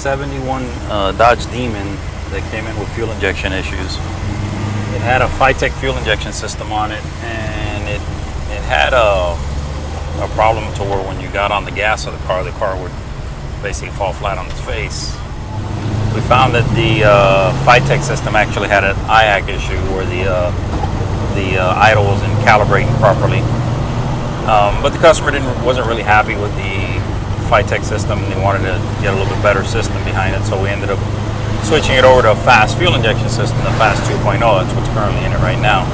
71 Dodge Demon that came in with fuel injection issues. It had a Phytech fuel injection system on it, and it had a problem to where when you got on the gas of the car would basically fall flat on its face. We found that the Phytech system actually had an IAC issue where the idle wasn't calibrating properly. But the customer wasn't really happy with the Phytech system, and they wanted to get a little bit better system behind it, so we ended up switching it over to a fast fuel injection system, the Fast 2.0. That's what's currently in it right now.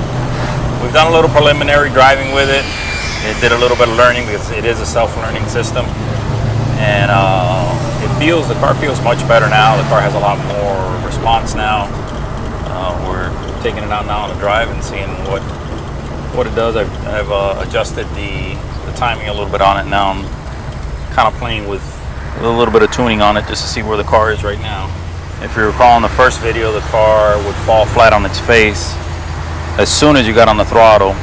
We've done a little preliminary driving with it. It did a little bit of learning because it is a self-learning system, and the car feels much better now. The car has a lot more response now. We're taking it out now on a drive and seeing what it does. I've adjusted the timing a little bit on it now. I'm kind of playing with a little bit of tuning on it just to see where the car is right now. If you recall in the first video, the car would fall flat on its face as soon as you got on the throttle,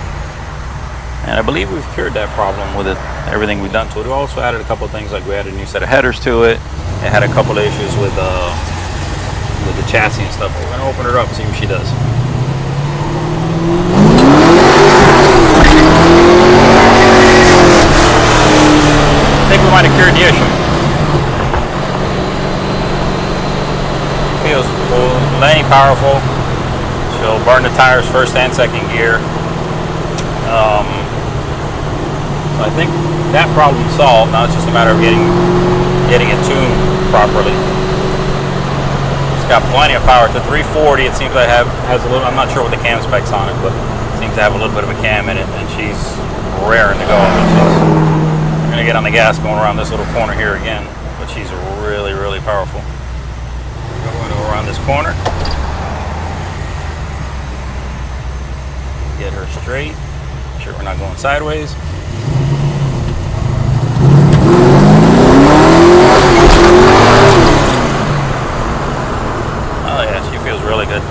and I believe we've cured that problem with it. Everything we've done to it. We also added a couple of things, like we added a new set of headers to it. It had a couple of issues with the chassis and stuff. We're going to open her up and see what she does. I think we might have cured the issue. Feels plenty powerful. She'll burn the tires first and second gear. So I think that problem's solved. Now it's just a matter of getting it tuned properly. It's got plenty of power. To 340, it seems like has a little. I'm not sure what the cam specs on it, but it seems to have a little bit of a cam in it, and she's raring to go. I'm gonna get on the gas going around this little corner here again, but she's really, really powerful. Going around this corner, get her straight. Make sure we're not going sideways. Oh yeah, she feels really good.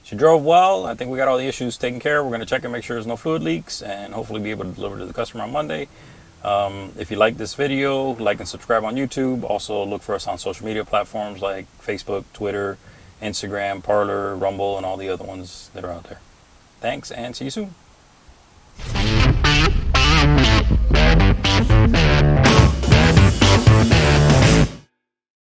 She drove well. I think we got all the issues taken care of. We're going to check and make sure there's no fluid leaks, and hopefully be able to deliver to the customer on Monday. If you like this video, like and subscribe on YouTube. Also look for us on social media platforms like Facebook, Twitter, Instagram, Parler, Rumble, and all the other ones that are out there. Thanks, and see you soon.